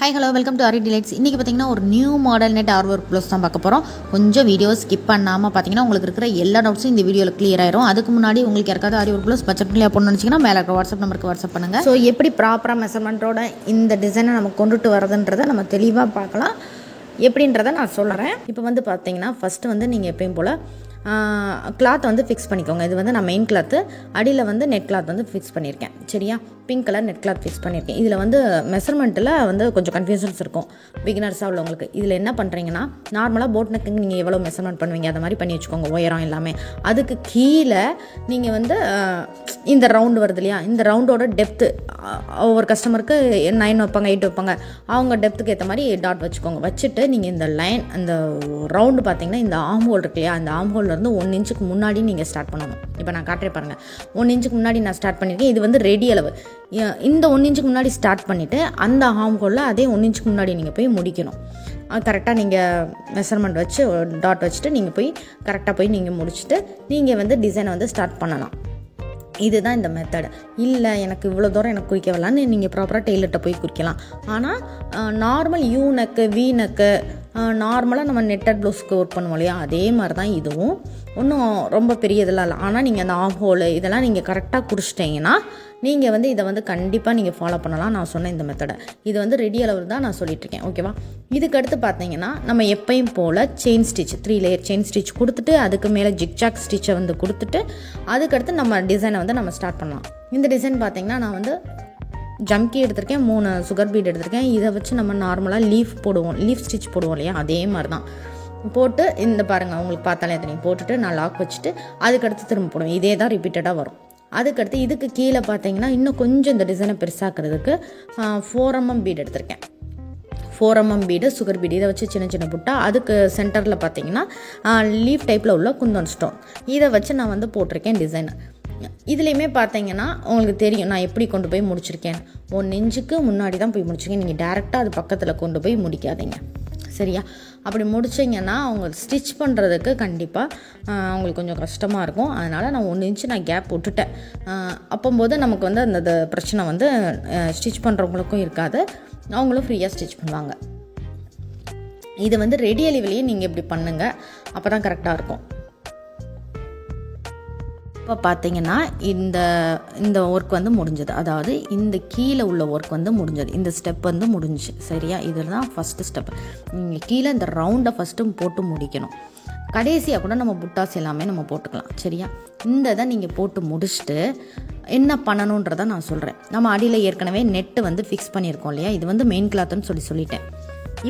Hi hello welcome to aari delights. இன்றைக்கி பார்த்தீங்கன்னா ஒரு நியூ மாடல் நெட் ஆரி ஒர்க் ப்ளவுஸ் தான் பார்க்க போகிறோம். கொஞ்சம் வீடியோ ஸ்கிப் பண்ணாமல் பார்த்தீங்கன்னா உங்களுக்கு இருக்கிற எல்லா டவுட்ஸும் இந்த வீடியோவில் கிளியர் ஆயிரும். அதுக்கு முன்னாடி உங்களுக்கு யாருக்காவது ஆரி ஒர்க் ப்ளவுஸ் பட்ஜெட் பண்ணி போடணும்னு நினச்சிங்கன்னா மேலே இருக்கிற வாட்ஸ்அப் நம்பருக்கு வாட்ஸ்அப் பண்ணுங்கள். ஸோ எப்படி ப்ராப்பராக மெஷர்மெண்ட்டோட இந்த டிசைனை நம்ம கொண்டுட்டு வரதுன்றதை நம்ம தெளிவாக பார்க்கலாம். எப்படின்றத நான் சொல்கிறேன். இப்போ வந்து பார்த்தீங்கன்னா ஃபஸ்ட்டு வந்து நீங்கள் எப்பயும் போல் கிளாத் வந்து ஃபிக்ஸ் பண்ணிக்கோங்க. இது வந்து நான் மெயின் கிளாத்து, அடியில் வந்து நெட் கிளாத் வந்து ஃபிக்ஸ் பண்ணியிருக்கேன். சரியா, pink colour net cloth fix பண்ணியிருக்கேன். இதில் வந்து மெஷர்மெண்ட்டில் வந்து கொஞ்சம் கன்ஃபியூஷன்ஸ் இருக்கும் பிகினர்ஸாக உள்ளவங்களுக்கு. இதில் என்ன பண்ணுறீங்கன்னா, நார்மலாக போட் நெக்குங்க நீங்கள் எவ்வளோ மெஷர்மெண்ட் பண்ணுவீங்க அதை மாதிரி பண்ணி வச்சுக்கோங்க, உயரம் எல்லாமே. அதுக்கு கீழே நீங்கள் வந்து இந்த ரவுண்டு வருது இல்லையா, இந்த ரவுண்டோட டெப்த்து ஒவ்வொரு கஸ்டமருக்கு 9 வைப்பாங்க, 8 வைப்பாங்க. அவங்க டெப்த்துக்கு ஏற்ற மாதிரி டாட் வச்சுக்கோங்க. வச்சுட்டு நீங்கள் இந்த லைன், அந்த ரவுண்டு பார்த்தீங்கன்னா இந்த ஆம் ஹோல் இருக்கு இல்லையா, அந்த ஆம் ஹோல்லேருந்து 1 இன்ச்சுக்கு முன்னாடி நீங்கள் ஸ்டார்ட் பண்ணணும். இப்போ நான் காட்டுறேன் பாருங்கள். 1 இன்ச்சுக்கு முன்னாடி நான் ஸ்டார்ட் பண்ணியிருக்கேன். இது வந்து ரெடி அளவு. இந்த 1 இன்ச்சுக்கு முன்னாடி ஸ்டார்ட் பண்ணிவிட்டு அந்த ஆம் ஹோலில் அதே 1 இன்ச்சுக்கு முன்னாடி நீங்கள் போய் முடிக்கணும். கரெக்டாக நீங்கள் மெஷர்மெண்ட் வச்சு டாட் வச்சுட்டு நீங்கள் போய் கரெக்டாக போய் நீங்கள் முடிச்சுட்டு நீங்கள் வந்து டிசைனை வந்து ஸ்டார்ட் பண்ணலாம். இதுதான் இந்த மெத்தடு. இல்லை எனக்கு இவ்வளோ தூரம் எனக்கு குறிக்க வரலான்னு நீங்கள் ப்ராப்பராக டெய்லர்கிட்ட போய் குறிக்கலாம். ஆனால் normal you neck, we neck, நார்மலாக நம்ம நெட்டட் ப்ளவுஸ்க்கு ஒர்க் பண்ணுவோம் இல்லையா, அதே மாதிரி தான் இதுவும். ஒன்றும் ரொம்ப பெரிய இதெல்லாம் இல்லை. ஆனால் நீங்கள் அந்த ஆம் ஹோலு இதெல்லாம் நீங்கள் கரெக்டாக குறிச்சிட்டிங்கன்னா நீங்கள் வந்து இதை வந்து கண்டிப்பாக நீங்கள் ஃபாலோ பண்ணலாம். நான் சொன்ன இந்த மெத்தடை இது வந்து ரெடி அளவு தான் நான் சொல்லிட்டுருக்கேன். ஓகேவா. இதுக்கடுத்து பார்த்தீங்கன்னா நம்ம எப்பயும் போல் chain stitch, 3 layer chain stitch கொடுத்துட்டு அதுக்கு மேலே ஜிக்ஜாக் ஸ்டிச்சை வந்து கொடுத்துட்டு அதுக்கடுத்து நம்ம டிசைனை வந்து நம்ம ஸ்டார்ட் பண்ணலாம். இந்த டிசைன் பார்த்தீங்கன்னா நான் வந்து ஜம்கி எடுத்திருக்கேன், 3 சுகர் பீட் எடுத்திருக்கேன். இதை வச்சு நம்ம நார்மலாக லீஃப் போடுவோம், லீஃப் ஸ்டிச் போடுவோம் இல்லையா, அதே மாதிரி தான் போட்டு இந்த பாருங்கள் உங்களுக்கு பார்த்தாலே தெரியும். போட்டுட்டு நான் லாக் வச்சுட்டு அதுக்கடுத்து திரும்ப போடுவேன். இதே தான் ரிப்பீட்டடாக வரும். அதுக்கடுத்து இதுக்கு கீழே பார்த்தீங்கன்னா இன்னும் கொஞ்சம் இந்த டிசைனை பெருசாக்குறதுக்கு 4mm பீட் எடுத்திருக்கேன். 4mm பீடு, சுகர் பீடு, இதை வச்சு சின்ன சின்ன புட்டா. அதுக்கு சென்டரில் பார்த்தீங்கன்னா லீஃப் டைப்பில் உள்ள குந்தன் ஸ்டோன், இதை வச்சு நான் வந்து போட்டிருக்கேன் டிசைனை. இதுலேயுமே பார்த்தீங்கன்னா உங்களுக்கு தெரியும் நான் எப்படி கொண்டு போய் முடிச்சிருக்கேன். 1 இன்ச்சுக்கு முன்னாடி தான் போய் முடிச்சிருக்கேன். நீங்கள் டேரெக்டாக அது பக்கத்தில் கொண்டு போய் முடிக்காதீங்க. சரியா, அப்படி முடிச்சிங்கன்னா அவங்க ஸ்டிச் பண்ணுறதுக்கு கண்டிப்பாக அவங்களுக்கு கொஞ்சம் கஷ்டமாக இருக்கும். அதனால் நான் 1 இன்ச்சு நான் கேப் விட்டுட்டேன். அப்போம்போது நமக்கு வந்து அந்த பிரச்சனை வந்து ஸ்டிச் பண்ணுறவங்களுக்கும் இருக்காது, அவங்களும் ஃப்ரீயாக ஸ்டிச் பண்ணுவாங்க. இது வந்து ரெடி அளவிலேயே நீங்கள் இப்படி பண்ணுங்கள், அப்போ தான் கரெக்டாக இருக்கும். இப்போ பார்த்தீங்கன்னா இந்த ஒர்க் வந்து முடிஞ்சது, அதாவது இந்த கீழே உள்ள ஒர்க் வந்து முடிஞ்சது, இந்த ஸ்டெப் வந்து முடிஞ்சு. சரியா, இதில் தான் ஃபஸ்ட்டு ஸ்டெப். நீங்கள் கீழே இந்த ரவுண்டை ஃபஸ்ட்டு போட்டு முடிக்கணும். கடைசியாக கூட நம்ம புட்டாஸ் எல்லாமே நம்ம போட்டுக்கலாம். சரியா, இந்த இதை நீங்கள் போட்டு முடிச்சுட்டு என்ன பண்ணணுன்றதை நான் சொல்கிறேன். நம்ம அடியில் ஏற்கனவே நெட்டு வந்து ஃபிக்ஸ் பண்ணியிருக்கோம் இல்லையா, இது வந்து மெயின் கிளாத்துன்னு சொல்லிட்டேன்.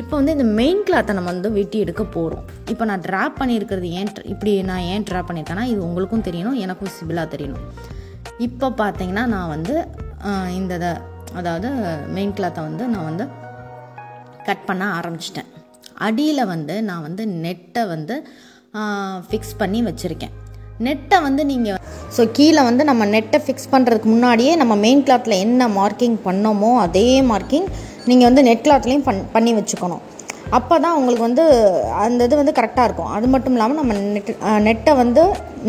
இப்போ வந்து இந்த மெயின் கிளாத்தை நம்ம வந்து வெட்டி எடுக்க போகிறோம். இப்போ நான் ட்ராப் பண்ணியிருக்கிறது இப்படி நான் ஏன் ட்ராப் பண்ணியிருக்கேன்னா இது உங்களுக்கும் தெரியணும், எனக்கும் சிபிளாக தெரியணும். இப்போ பார்த்தீங்கன்னா நான் வந்து இந்த அதாவது மெயின் கிளாத்தை வந்து நான் வந்து கட் பண்ண ஆரம்பிச்சிட்டேன். அடியில் வந்து நான் வந்து நெட்டை வந்து ஃபிக்ஸ் பண்ணி வச்சுருக்கேன். நெட்டை வந்து நீங்கள் கீழே வந்து நம்ம நெட்டை ஃபிக்ஸ் பண்ணுறதுக்கு முன்னாடியே நம்ம மெயின் கிளாத்தில் என்ன மார்க்கிங் பண்ணோமோ அதே மார்க்கிங் நீங்கள் வந்து நெட் கிளாத்லேயும் பண்ணி வச்சுக்கணும். அப்போ தான் உங்களுக்கு வந்து அந்த இது வந்து கரெக்டாக இருக்கும். அது மட்டும் இல்லாமல் நம்ம நெட்டை வந்து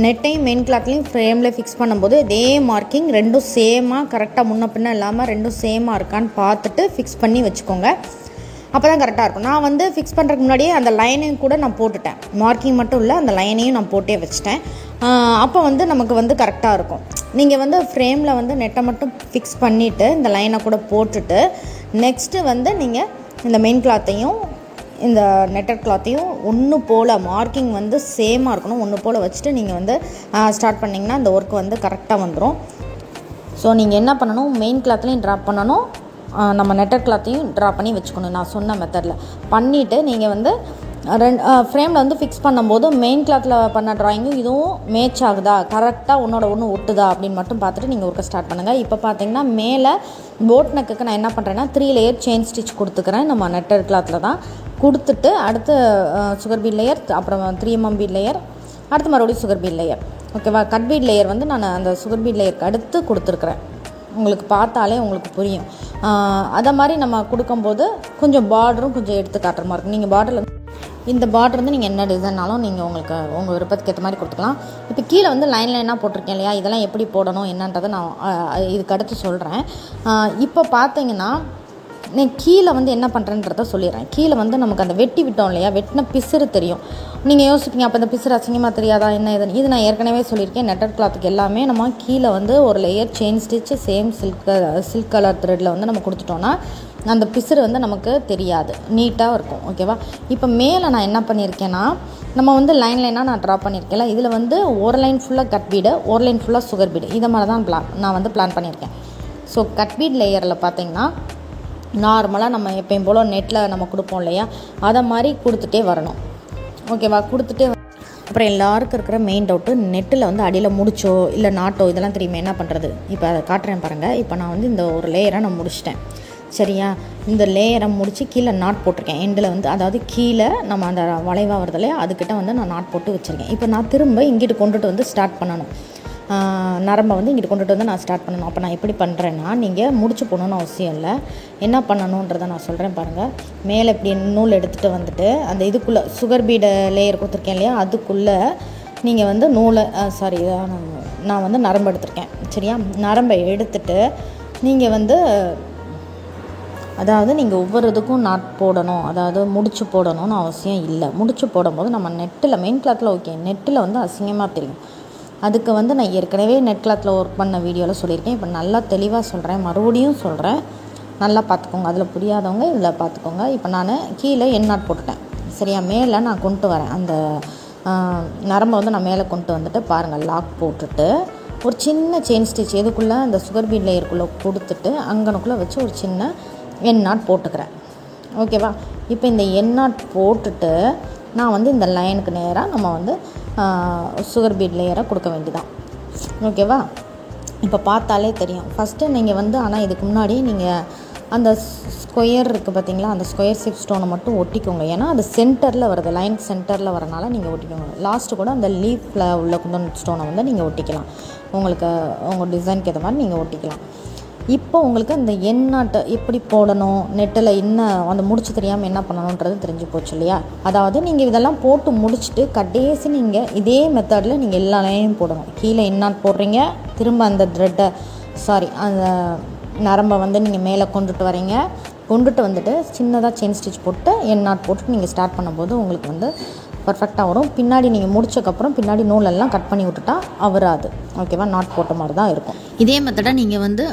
நெட்டையும் மெயின் கிளாத்லேயும் ஃப்ரேமில் ஃபிக்ஸ் பண்ணும்போது இதே மார்க்கிங் ரெண்டும் சேமாக கரெக்டாக முன்ன பின்ன இல்லாமல் ரெண்டும் சேமாக இருக்கான்னு பார்த்துட்டு ஃபிக்ஸ் பண்ணி வச்சுக்கோங்க. அப்போ தான் கரெக்டாக இருக்கும். நான் வந்து ஃபிக்ஸ் பண்ணுறதுக்கு முன்னாடியே அந்த லைனையும் கூட நான் போட்டுட்டேன். மார்க்கிங் மட்டும் இல்லை, அந்த லைனையும் நான் போட்டே வச்சுட்டேன். அப்போ வந்து நமக்கு வந்து கரெக்டாக இருக்கும். நீங்கள் வந்து ஃப்ரேமில் வந்து நெட்டை மட்டும் ஃபிக்ஸ் பண்ணிவிட்டு இந்த லைனை கூட போட்டுட்டு நெக்ஸ்ட்டு வந்து நீங்கள் இந்த மெயின் கிளாத்தையும் இந்த நெட்டட் கிளாத்தையும் ஒன்று போல் மார்க்கிங் வந்து சேமாக இருக்கணும், ஒன்று போல் வச்சுட்டு நீங்கள் வந்து ஸ்டார்ட் பண்ணிங்கன்னா இந்த ஒர்க் வந்து கரெக்டாக வந்துடும். ஸோ நீங்கள் என்ன பண்ணணும், மெயின் கிளாத்லேயும் ட்ராப் பண்ணணும், நம்ம நெட்டட் கிளாத்தையும் ட்ரா பண்ணி வச்சுக்கணும். நான் சொன்ன மெத்தடில் பண்ணிவிட்டு நீங்கள் வந்து ஃப்ரேமில் வந்து ஃபிக்ஸ் பண்ணும்போது மெயின் கிளாத்தில் பண்ண ட்ராயிங்கும் இதுவும் மேட்ச் ஆகுதா, கரெக்டாக ஒன்றோட ஒன்று ஒட்டுதா அப்படின்னு மட்டும் பார்த்துட்டு நீங்கள் ஒர்க்கை ஸ்டார்ட் பண்ணுங்கள். இப்போ பார்த்தீங்கன்னா மேலே போட் நெக்குக்கு நான் என்ன பண்ணுறேன்னா 3 லேயர் செயின் ஸ்டிச் கொடுத்துக்கிறேன். நம்ம நெட்டட் கிளாத்தில் தான் கொடுத்துட்டு அடுத்து சுகர் பீட் லேயர், அப்புறம் 3mm பீட் லேயர், அடுத்து மறுபடியும் சுகர் பீட் லேயர். ஓகேவா, கட் பீட் லேயர் வந்து நான் அந்த சுகர் பீட் லேயருக்கு அடுத்து கொடுத்துருக்குறேன். உங்களுக்கு பார்த்தாலே உங்களுக்கு புரியும். அதை மாதிரி நம்ம கொடுக்கும்போது கொஞ்சம் பார்டரும் கொஞ்சம் எடுத்து காட்டுற மாதிரி இருக்கும். நீங்கள் பார்டரில் இந்த பார்டர் வந்து நீங்கள் என்ன டிசைன்னாலும் நீங்கள் உங்களுக்கு உங்கள் விருப்பத்துக்கு ஏற்ற மாதிரி கொடுத்துக்கலாம். இப்போ கீழே வந்து லைனாக போட்டிருக்கேன் இல்லையா, இதெல்லாம் எப்படி போடணும் என்னன்றதை நான் இதுக்கு அடுத்து சொல்கிறேன். இப்போ பார்த்தீங்கன்னா நீ கீழே வந்து என்ன பண்ணுறேன்றதை சொல்லிடுறேன். கீழே வந்து நமக்கு அந்த வெட்டி விட்டோம் இல்லையா, வெட்டின பிசுறு தெரியும். நீங்கள் யோசிப்பீங்க அப்போ இந்த பிசுறு அசிங்கமாக தெரியாதா என்ன இதுன்னு. இது நான் ஏற்கனவே சொல்லியிருக்கேன். நெட்டட் கிளாத்துக்கு எல்லாமே நம்ம கீழே வந்து ஒரு layer chain stitch same silk colour த்ரெட்டில் வந்து நம்ம கொடுத்துட்டோன்னா அந்த பிசுறு வந்து நமக்கு தெரியாது, நீட்டாக இருக்கும். ஓகேவா? இப்போ மேலே நான் என்ன பண்ணியிருக்கேன்னா, நம்ம வந்து லைனாக நான் ட்ரா பண்ணியிருக்கேன்ல, இதில் வந்து ஒரு லைன் ஃபுல்லாக கட் பீடு, ஒரு லைன் ஃபுல்லாக சுகர் பீடு, இதை மாதிரி தான் நான் வந்து பிளான் பண்ணியிருக்கேன். ஸோ கட் பீட் லேயரில் பார்த்தீங்கன்னா நார்மலாக நம்ம எப்பயும் போல் நெட்டில் நம்ம கொடுப்போம் இல்லையா, அதை மாதிரி கொடுத்துட்டே வரணும். ஓகேவா? கொடுத்துட்டே அப்புறம் எல்லாருக்கும் இருக்கிற மெயின் டவுட்டு, நெட்டில் வந்து அடியில் முடிச்சோ இல்லை நாட்டோ இதெல்லாம் தெரியுமே என்ன பண்ணுறது. இப்போ அதை காட்டுறேன் பாருங்கள். இப்போ நான் வந்து இந்த ஒரு லேயரை நான் முடிச்சிட்டேன். சரியா? இந்த லேயரை முடித்து கீழே நாட் போட்டிருக்கேன். எண்டில் வந்து அதாவது கீழே நம்ம அந்த வளைவாக வருது இல்லையா, அதுக்கிட்ட வந்து நான் நாட் போட்டு வச்சுருக்கேன். இப்போ நான் திரும்ப இங்கிட்டு கொண்டுட்டு வந்து ஸ்டார்ட் பண்ணணும். நரம்பை வந்து இங்கிட்டு கொண்டுட்டு வந்து நான் ஸ்டார்ட் பண்ணணும். அப்போ நான் எப்படி பண்ணுறேன்னா, நீங்கள் முடிச்சு போகணுன்னு அவசியம் இல்லை. என்ன பண்ணணுன்றதை நான் சொல்கிறேன் பாருங்கள். மேலே இப்படி நூல் எடுத்துகிட்டு வந்துட்டு அந்த இதுக்குள்ளே சுகர் பீடை லேயர் கொடுத்துருக்கேன் இல்லையா, அதுக்குள்ளே நீங்கள் வந்து நூலை நான் வந்து நரம்பு எடுத்திருக்கேன். சரியா? நரம்பை எடுத்துட்டு நீங்கள் வந்து அதாவது நீங்கள் ஒவ்வொரு இதுக்கும் நாட் போடணும், அதாவது முடிச்சு போடணும்னு அவசியம் இல்லை. முடிச்சு போடும்போது நம்ம நெட்டில் மெயின் கிளாத்தில் ஓகே, நெட்டில் வந்து அசிங்கமாக தெரியும். அதுக்கு வந்து நான் ஏற்கனவே நெட் கிளாத்தில் ஒர்க் பண்ண வீடியோவில் சொல்லியிருக்கேன். இப்போ நல்லா தெளிவாக சொல்கிறேன், மறுபடியும் சொல்கிறேன், நல்லா பார்த்துக்கோங்க. அதில் புரியாதவங்க இதில் பார்த்துக்கோங்க. இப்போ நான் கீழே நாட் போட்டுட்டேன். சரியா? மேலே நான் கொண்டு வரேன். அந்த நரம்பை வந்து நான் மேலே கொண்டு வந்துட்டு பாருங்கள், லாக் போட்டுட்டு ஒரு சின்ன செயின் ஸ்டிச் எதுக்குள்ளே அந்த சுகர் பீட் லேயருக்குள்ளே கொடுத்துட்டு அங்கனுக்குள்ளே வச்சு ஒரு சின்ன நாட் போட்டுக்கிறேன். ஓகேவா? இப்போ இந்த நாட் போட்டுட்டு நான் வந்து இந்த லைனுக்கு நேராக நம்ம வந்து சுகர் பீட் லேயரை கொடுக்க வேண்டியதான். ஓகேவா? இப்போ பார்த்தாலே தெரியும். ஃபஸ்ட்டு நீங்கள் வந்து ஆனால் இதுக்கு முன்னாடி நீங்கள் அந்த ஸ்கொயர் இருக்குது பார்த்தீங்களா, அந்த ஸ்கொயர் ஷேப் ஸ்டோனை மட்டும் ஒட்டிக்கோங்க. ஏன்னா அது சென்டரில் வருது, லைன் சென்டரில் வரனால நீங்கள் ஒட்டிக்கோங்க. லாஸ்ட்டு கூட அந்த லீஃபில் உள்ள குந்தன் ஸ்டோனை வந்து நீங்கள் ஒட்டிக்கலாம். உங்களுக்கு உங்கள் டிசைனுக்கு ஏற்ற மாதிரி நீங்கள் ஒட்டிக்கலாம். இப்போ உங்களுக்கு அந்த நாட்டை எப்படி போடணும், நெட்டில் என்ன அந்த முடிச்சு தெரியாமல் என்ன பண்ணணுன்றது தெரிஞ்சு போச்சு இல்லையா. அதாவது நீங்கள் இதெல்லாம் போட்டு முடிச்சுட்டு கடைசி நீங்கள் இதே மெத்தடில் நீங்கள் எல்லா லைனையும் போடணும். கீழே நாட் போடுறீங்க, திரும்ப அந்த த்ரெட்டை அந்த நரம்பை வந்து நீங்கள் மேலே கொண்டுட்டு வரீங்க. கொண்டுட்டு வந்துட்டு சின்னதாக செயின் ஸ்டிச் போட்டு நாட் போட்டுட்டு நீங்கள் ஸ்டார்ட் பண்ணும்போது உங்களுக்கு வந்து பர்ஃபெக்டாக வரும். பின்னாடி நீங்கள் முடிச்சக்கப்புறம் பின்னாடி நூலெல்லாம் கட் பண்ணி விட்டுட்டா அவராது. ஓகேவா? நாட் போட்ட மாதிரி தான் இருக்கும். இதே மெத்தடை நீங்கள் வந்து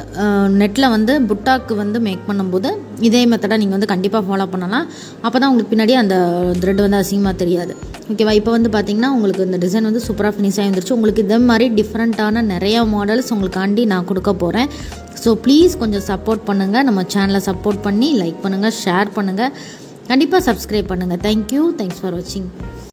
நெட்டில் வந்து புட்டாக்கு வந்து மேக் பண்ணும்போது இதே மெத்தடை நீங்கள் வந்து கண்டிப்பாக ஃபாலோ பண்ணலாம். அப்போ தான் உங்களுக்கு பின்னாடி அந்த த்ரெட் வந்து அசிங்கமாக தெரியாது. ஓகேவா? இப்போ வந்து பார்த்திங்கன்னா உங்களுக்கு இந்த டிசைன் வந்து சூப்பராக ஃபினிஷ் ஆகிருந்துருச்சு. உங்களுக்கு இதே மாதிரி டிஃப்ரெண்ட்டான நிறையா மாடல்ஸ் உங்களுக்காண்டி நான் கொடுக்க போகிறேன். ஸோ ப்ளீஸ் கொஞ்சம் சப்போர்ட் பண்ணுங்கள். நம்ம சேனலை சப்போர்ட் பண்ணி லைக் பண்ணுங்கள், ஷேர் பண்ணுங்கள், கண்டிப்பாக சப்ஸ்கிரைப் பண்ணுங்கள். தேங்க்யூ. தேங்க்ஸ் ஃபார் வாட்சிங்.